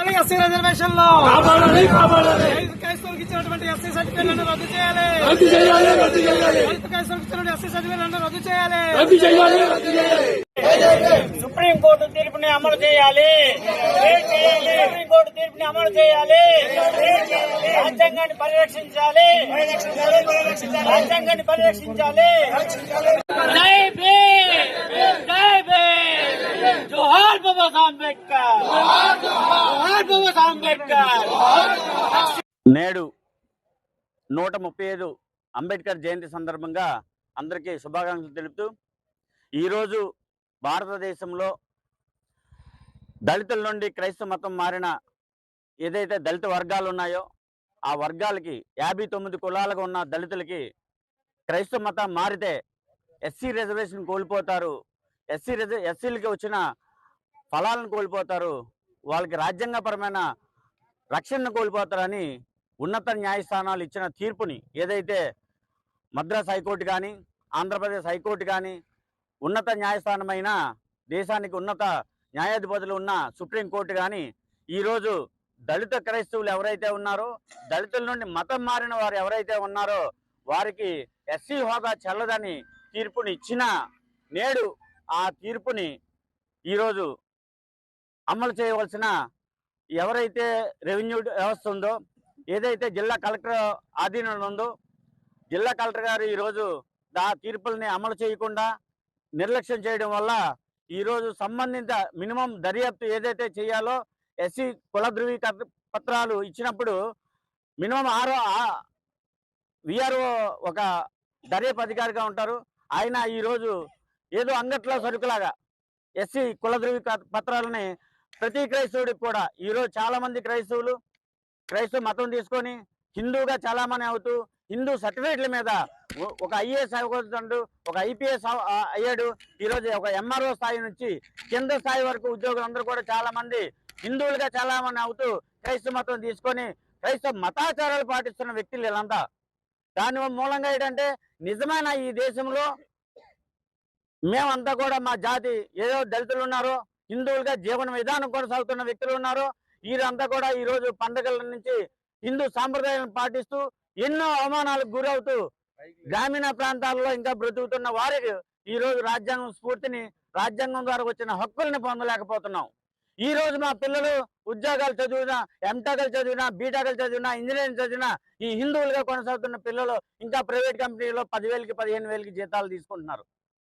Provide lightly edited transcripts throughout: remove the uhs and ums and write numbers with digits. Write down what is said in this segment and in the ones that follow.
కాపాడాలి SC reservation లో క్రైస్తవులకు ఇచ్చినటువంటి ఎస్సీ సర్టిఫికేట్లను రద్దు చేయాలి. క్రైస్తవులకు ఇచ్చినటువంటి ఎస్సీ సర్టిఫికేట్లను రద్దు చేయాలి. సుప్రీంకోర్టు తీర్పుని అమలు చేయాలి. సుప్రీంకోర్టు తీర్పుని అమలు చేయాలి. రాజ్యాంగాన్ని పరిరక్షించాలి. రాజ్యాంగాన్ని పరిరక్షించాలి. జై భీమ్, జై భీమ్, జోహార్ బాబా అంబేద్కర్, జోహార్ బాబా అంబేద్కర్. నేడు 135 అంబేద్కర్ జయంతి సందర్భంగా అందరికీ శుభాకాంక్షలు తెలుపుతూ ఈరోజు భారతదేశంలో దళితుల నుండి క్రైస్తవ మతం మారిన ఏదైతే దళిత వర్గాలు ఉన్నాయో ఆ వర్గాలకి 59 కులాలుగా ఉన్న దళితులకి క్రైస్తవ మతం మారితే ఎస్సీ రిజర్వేషన్ కోల్పోతారు. ఎస్సీలకి వచ్చిన ఫలాలను కోల్పోతారు. వాళ్ళకి రాజ్యాంగపరమైన రక్షణను కోల్పోతారని ఉన్నత న్యాయస్థానాలు ఇచ్చిన తీర్పుని ఏదైతే మద్రాస్ హైకోర్టు కానీ ఆంధ్రప్రదేశ్ హైకోర్టు కానీ ఉన్నత న్యాయస్థానమైన దేశానికి ఉన్నత న్యాయాధిపతులు ఉన్న సుప్రీంకోర్టు కానీ ఈరోజు దళిత క్రైస్తవులు ఎవరైతే ఉన్నారో దళితుల నుండి మతం మారిన వారు ఎవరైతే ఉన్నారో వారికి ఎస్సీ హోదా చెల్లదని తీర్పుని ఇచ్చిన నేడు ఆ తీర్పుని ఈరోజు అమలు చేయవలసిన ఎవరైతే రెవెన్యూ వ్యవస్థ ఉందో ఏదైతే జిల్లా కలెక్టర్ ఆధీనంలో ఉందో జిల్లా కలెక్టర్ గారు ఈరోజు ఆ తీర్పుల్ని అమలు చేయకుండా నిర్లక్ష్యం చేయడం వల్ల ఈరోజు సంబంధిత మినిమం దర్యాప్తు ఏదైతే చేయాలో ఎస్సీ కుల ధృవీకరణ పత్రాలు ఇచ్చినప్పుడు మినిమం విఆర్ఓ ఒక దర్యాప్తు అధికారిగా ఉంటారు. ఆయన ఈరోజు ఏదో అంగట్లో సరుకులాగా ఎస్సీ కుల ధృవీకరణ పత్రాలని ప్రతి క్రైస్తవుడికి కూడా ఈరోజు చాలా మంది క్రైస్తవ మతం తీసుకొని హిందూగా చాలామంది అవుతూ హిందూ సర్టిఫికేట్ల మీద ఒక ఐఏఎస్ అవ్వకూడదు, ఒక ఐపీఎస్ అయ్యాడు. ఈరోజు ఒక ఎంఆర్ఓ స్థాయి నుంచి కింద స్థాయి వరకు ఉద్యోగులందరూ కూడా చాలా మంది హిందువులుగా చాలా మంది అవుతూ క్రైస్తవ మతం తీసుకొని క్రైస్తవ మతాచారాలు పాటిస్తున్న వ్యక్తులు వీళ్ళంతా. దాని మూలంగా ఏంటంటే నిజమైన ఈ దేశంలో మేమంతా కూడా మా జాతి ఏదో దళితులు ఉన్నారో హిందువులుగా జీవన విధానం కొనసాగుతున్న వ్యక్తులు ఉన్నారో వీరంతా కూడా ఈరోజు పండుగల నుంచి హిందూ సాంప్రదాయాలను పాటిస్తూ ఎన్నో అవమానాలకు గురవుతూ గ్రామీణ ప్రాంతాల్లో ఇంకా బ్రతుకుతున్న వారికి ఈరోజు రాజ్యాంగం స్ఫూర్తిని రాజ్యాంగం ద్వారా వచ్చిన హక్కుల్ని పొందలేకపోతున్నాం. ఈ రోజు మా పిల్లలు ఉద్యోగాలు చదివినా ఎంటెక్లు చదివినా బీటెక్లు చదివినా ఇంజనీరింగ్ చదివినా ఈ హిందువులుగా కొనసాగుతున్న పిల్లలు ఇంకా ప్రైవేట్ కంపెనీలో 10,000కి 15,000కి జీతాలు తీసుకుంటున్నారు.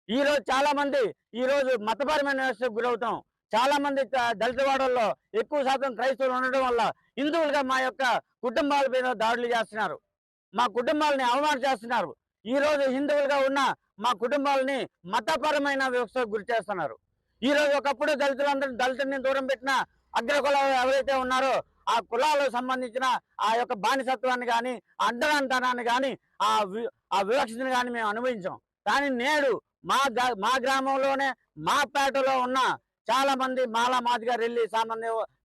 ఈ రోజు చాలా మంది ఈ రోజు మతపరమైన వ్యవస్థకు గురవుతాం. చాలా మంది దళిత వాడల్లో ఎక్కువ శాతం క్రైస్తవులు ఉండడం వల్ల హిందువులుగా మా యొక్క కుటుంబాల మీద దాడులు చేస్తున్నారు. మా కుటుంబాలని అవమానం చేస్తున్నారు. ఈ రోజు హిందువులుగా ఉన్న మా కుటుంబాలని మతపరమైన వ్యవస్థకు గురి చేస్తున్నారు. ఈ రోజు ఒకప్పుడు దళితుల్ని దూరం పెట్టిన అగ్రకులాలు ఎవరైతే ఉన్నారో ఆ కులాలకు సంబంధించిన ఆ యొక్క బానిసత్వాన్ని కానీ అంటరానితనాన్ని కానీ ఆ వివక్షతని కానీ మేము అనుభవించాం. కానీ నేడు మా గ్రామంలోనే మా పేటలో ఉన్న చాలా మంది మాలా మాదిగా రెల్లి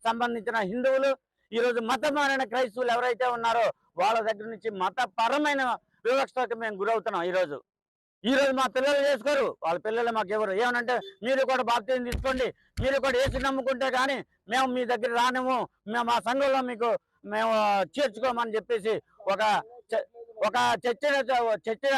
సంబంధించిన హిందువులు ఈరోజు మతపరమైన క్రైస్తవులు ఎవరైతే ఉన్నారో వాళ్ళ దగ్గర నుంచి మతపరమైన వివక్షకు మేము గురవుతున్నాం. ఈరోజు మా పిల్లలు చేసుకోరు, వాళ్ళ పిల్లలు మాకు ఎవరు ఏమనంటే మీరు కూడా బాప్తిజం తీసుకోండి, మీరు కూడా యేసు నమ్ముకుంటే కానీ మేము మీ దగ్గర రానివ్వు, మేము మా సంఘంలో మేము చేర్చుకోమని చెప్పేసి ఒక చర్చిన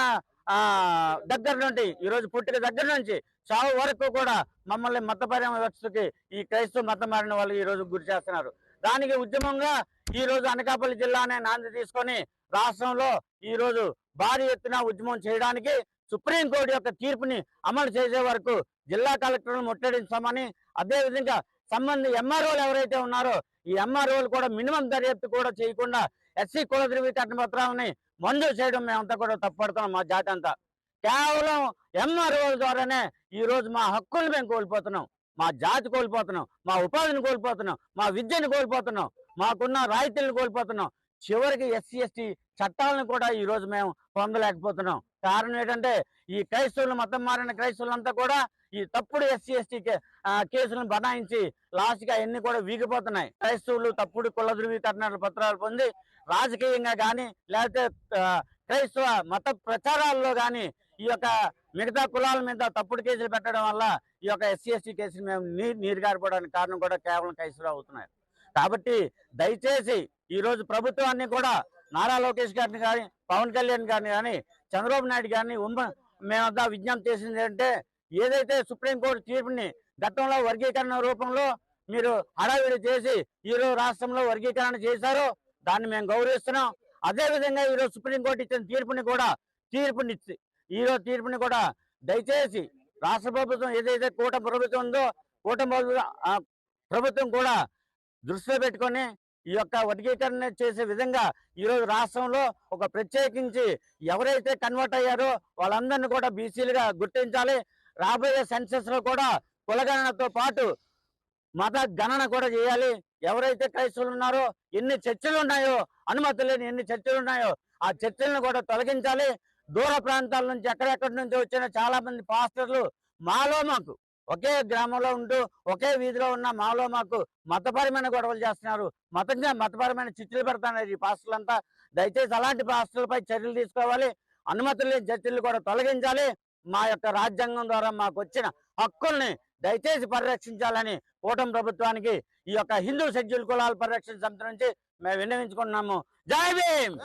దగ్గర నుండి ఈరోజు పుట్టిన దగ్గర నుంచి చావు వరకు కూడా మమ్మల్ని మతపరమైన వ్యవస్థకి ఈ క్రైస్తవ మతం మారిన వాళ్ళు ఈరోజు గురి చేస్తున్నారు. దానికి ఉద్యమంగా ఈరోజు అనకాపల్లి జిల్లానే నాంది తీసుకొని రాష్ట్రంలో ఈరోజు భారీ ఎత్తున ఉద్యమం చేయడానికి సుప్రీంకోర్టు యొక్క తీర్పుని అమలు చేసే వరకు జిల్లా కలెక్టర్లను ముట్టడించామని, అదేవిధంగా ఎంఆర్ఓలు ఎవరైతే ఉన్నారో ఈ ఎంఆర్ఓలు కూడా మినిమం దర్యాప్తు కూడా చేయకుండా ఎస్సీ కుల ధృవీకరణ పత్రాలని మంజూరు చేయడం మేమంతా కూడా తప్పుపడుతున్నాం. మా జాతి అంతా కేవలం ఎంఆర్ఓల ద్వారానే ఈరోజు మా హక్కులు మేము కోల్పోతున్నాం, మా జాతి కోల్పోతున్నాం, మా ఉపాధిని కోల్పోతున్నాం, మా విద్యను కోల్పోతున్నాం, మాకున్న రాయితీలను కోల్పోతున్నాం. చివరికి ఎస్సీ ఎస్టీ చట్టాలను కూడా ఈరోజు మేము పొందలేకపోతున్నాం. కారణం ఏంటంటే ఈ క్రైస్తవులు మతం మారిన క్రైస్తవులంతా కూడా ఈ తప్పుడు ఎస్సీ ఎస్టీ కేసులను బనాయించి లాస్ట్గా అవన్నీ కూడా వీగిపోతున్నాయి. క్రైస్తవులు తప్పుడు కుల ధృవీకరణ పత్రాలు పొంది రాజకీయంగా కానీ లేకపోతే క్రైస్తవ మత ప్రచారాల్లో కానీ ఈ యొక్క మిగతా కులాల మీద తప్పుడు కేసులు పెట్టడం వల్ల ఈ యొక్క ఎస్సీ ఎస్టీ కేసులు మేము నీరుగారిపోవడానికి కారణం కూడా కేవలం క్రైస్తవులు అవుతున్నాయి. కాబట్టి దయచేసి ఈ రోజు ప్రభుత్వాన్ని కూడా నారా లోకేష్ గారిని కానీ పవన్ కళ్యాణ్ గారిని కానీ చంద్రబాబు నాయుడు గారిని మేమంతా విజ్ఞప్తి చేసింది ఏంటంటే ఏదైతే సుప్రీంకోర్టు తీర్పుని గతంలో వర్గీకరణ రూపంలో మీరు హడావిడి చేసి ఈరోజు రాష్ట్రంలో వర్గీకరణ చేశారో దాన్ని మేము గౌరవిస్తున్నాం. అదే విధంగా ఈరోజు సుప్రీంకోర్టు ఇచ్చిన తీర్పుని కూడా దయచేసి రాష్ట్ర ప్రభుత్వం ఏదైతే కూటమి ప్రభుత్వం ఉందో కూటమి ప్రభుత్వం కూడా దృష్టిలో పెట్టుకొని ఈ యొక్క వర్గీకరణ చేసే విధంగా ఈరోజు రాష్ట్రంలో ఒక ప్రత్యేకించి ఎవరైతే కన్వర్ట్ అయ్యారో వాళ్ళందరినీ కూడా బీసీలుగా గుర్తించాలి. రాబోయే సెన్సెస్ లో కూడా కులగణనతో పాటు మత గణన కూడా చేయాలి. ఎవరైతే క్రైస్తవులు ఉన్నారో ఎన్ని చర్చలు ఉన్నాయో అనుమతి లేని ఎన్ని చర్చలు ఉన్నాయో ఆ చర్చలను కూడా తొలగించాలి. దూర ప్రాంతాల నుంచి ఎక్కడెక్కడి నుంచి వచ్చిన చాలా మంది పాస్టర్లు మాకు ఒకే గ్రామంలో ఉంటూ ఒకే వీధిలో ఉన్న మాకు మతపరమైన గొడవలు చేస్తున్నారు, మతపరమైన చిచ్చులు పెడుతున్నారు ఈ పాస్టర్లంతా. దయచేసి అలాంటి పాస్టర్లపై చర్యలు తీసుకోవాలి. అనుమతులు లేని చర్చలు కూడా తొలగించాలి. మా యొక్క రాజ్యాంగం ద్వారా మాకు వచ్చిన హక్కుల్ని దయచేసి పరిరక్షించాలని కూటమి ప్రభుత్వానికి ఈ యొక్క హిందూ షెడ్యూల్ కులాల పరిరక్షణ సమితి నుంచి మేము విన్నవించుకుంటున్నాము. జై భీమ్.